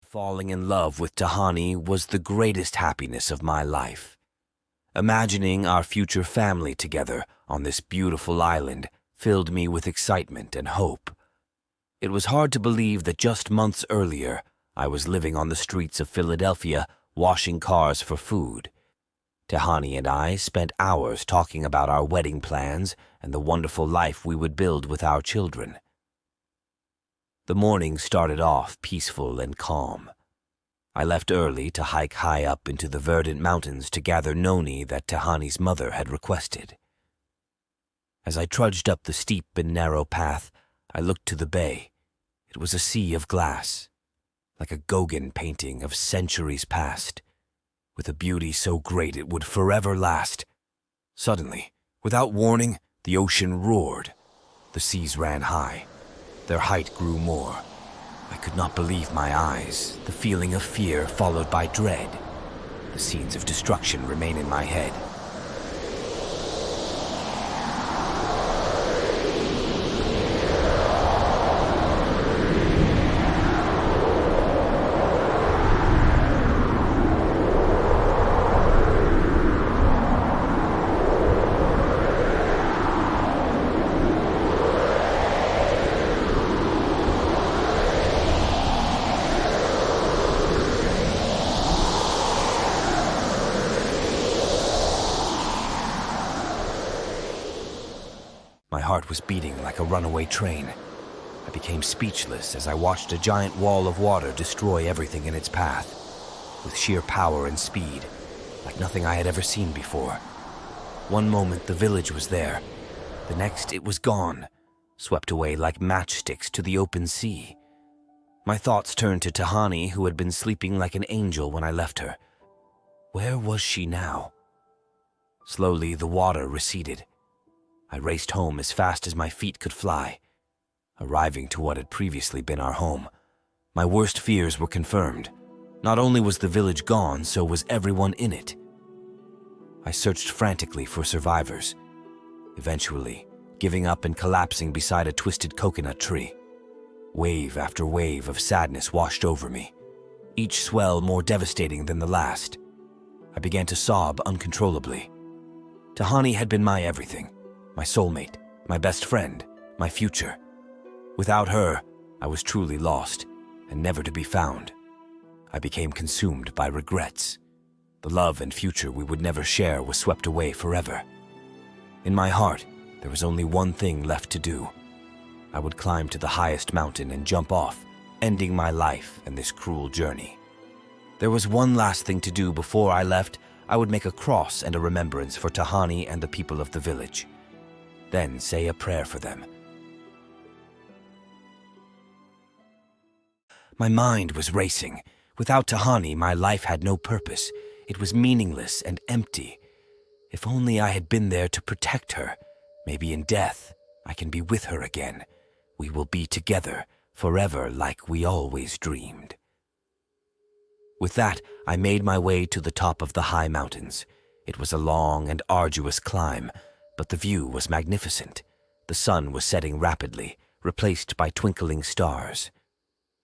Falling in love with Tahani was the greatest happiness of my life. Imagining our future family together on this beautiful island filled me with excitement and hope. It was hard to believe that just months earlier, I was living on the streets of Philadelphia, washing cars for food. Tahani and I spent hours talking about our wedding plans and the wonderful life we would build with our children. The morning started off peaceful and calm. I left early to hike high up into the verdant mountains to gather noni that Tahani's mother had requested. As I trudged up the steep and narrow path, I looked to the bay. It was a sea of glass, like a Gauguin painting of centuries past, with a beauty so great it would forever last. Suddenly, without warning, the ocean roared. The seas ran high. Their height grew more. I could not believe my eyes, the feeling of fear followed by dread. The scenes of destruction remain in my head. My heart was beating like a runaway train. I became speechless as I watched a giant wall of water destroy everything in its path, with sheer power and speed, like nothing I had ever seen before. One moment the village was there, the next it was gone, swept away like matchsticks to the open sea. My thoughts turned to Tahani, who had been sleeping like an angel when I left her. Where was she now? Slowly the water receded. I raced home as fast as my feet could fly. Arriving to what had previously been our home, my worst fears were confirmed. Not only was the village gone, so was everyone in it. I searched frantically for survivors, eventually giving up and collapsing beside a twisted coconut tree. Wave after wave of sadness washed over me, each swell more devastating than the last. I began to sob uncontrollably. Tahani had been my everything. My soulmate, my best friend, my future. Without her, I was truly lost and never to be found. I became consumed by regrets. The love and future we would never share was swept away forever. In my heart, there was only one thing left to do. I would climb to the highest mountain and jump off, ending my life and this cruel journey. There was one last thing to do before I left. I would make a cross and a remembrance for Tahani and the people of the village. Then say a prayer for them. My mind was racing. Without Tahani, my life had no purpose. It was meaningless and empty. If only I had been there to protect her. Maybe in death, I can be with her again. We will be together, forever like we always dreamed. With that, I made my way to the top of the high mountains. It was a long and arduous climb, but the view was magnificent. The sun was setting rapidly, replaced by twinkling stars.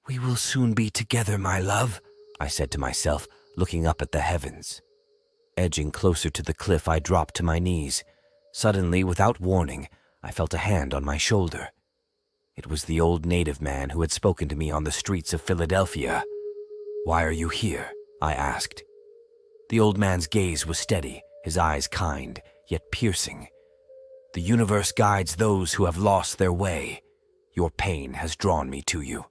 "We will soon be together, my love," I said to myself, looking up at the heavens. Edging closer to the cliff, I dropped to my knees. Suddenly, without warning, I felt a hand on my shoulder. It was the old native man who had spoken to me on the streets of Philadelphia. "Why are you here?" I asked. The old man's gaze was steady, his eyes kind, yet piercing. "The universe guides those who have lost their way. Your pain has drawn me to you.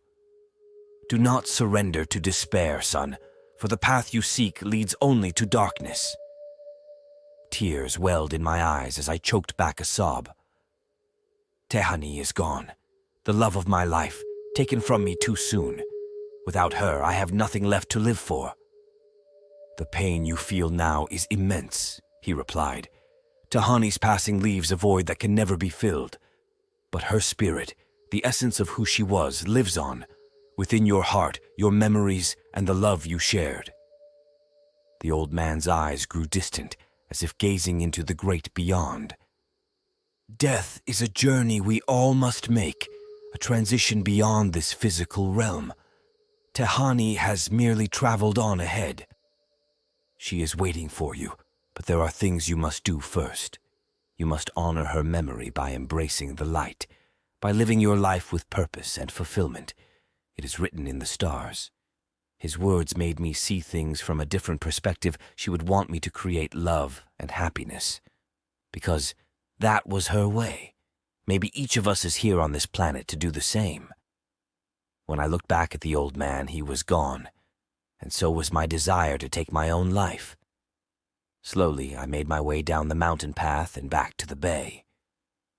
Do not surrender to despair, son, for the path you seek leads only to darkness." Tears welled in my eyes as I choked back a sob. Tahani is gone, the love of my life, taken from me too soon. Without her, I have nothing left to live for. "The pain you feel now is immense," he replied. "Tahani's passing leaves a void that can never be filled. But her spirit, the essence of who she was, lives on, within your heart, your memories, and the love you shared." The old man's eyes grew distant, as if gazing into the great beyond. "Death is a journey we all must make, a transition beyond this physical realm. Tehani has merely traveled on ahead. She is waiting for you, but there are things you must do first. You must honor her memory by embracing the light, by living your life with purpose and fulfillment. It is written in the stars. His words made me see things from a different perspective. She would want me to create love and happiness, because that was her way. Maybe each of us is here on this planet to do the same. When I looked back at the old man, he was gone, and so was my desire to take my own life. Slowly, I made my way down the mountain path and back to the bay.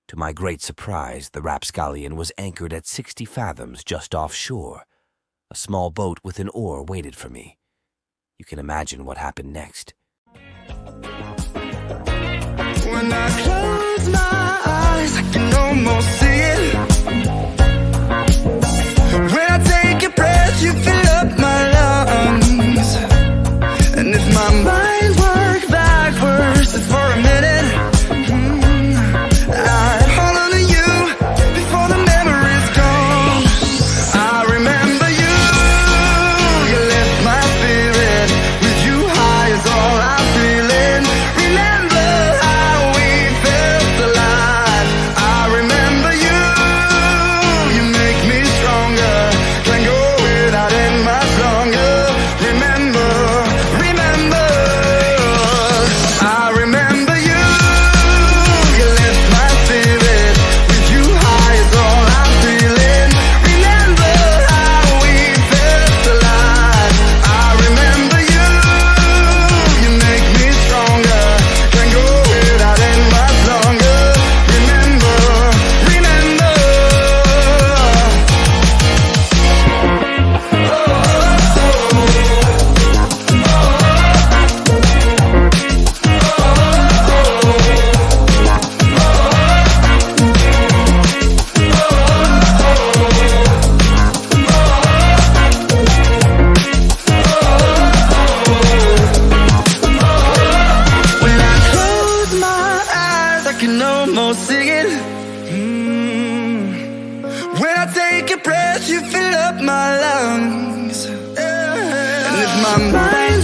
To my great surprise, the rapscallion was anchored at 60 fathoms just offshore. A small boat with an oar waited for me. You can imagine what happened next. When I close my eyes, I can almost see it. When I take a breath, you fill up my lungs. And if my mind works backwards just for a minute, I'd hold on to you before the memory's gone. I remember you, you lift my spirit. With you high is all I'm feeling. Remember how we felt alive. I remember you, you make me stronger. Can't go without it much longer. Remember, remember, I remember you, you lift my spirit. With you high is all I'm feeling. Remember how we felt alive. I remember you, you make me stronger. Can't go without it much longer. Remember, remember. When I close my eyes, I can almost see it. When I take a breath, you fill up my lungs. And if my mind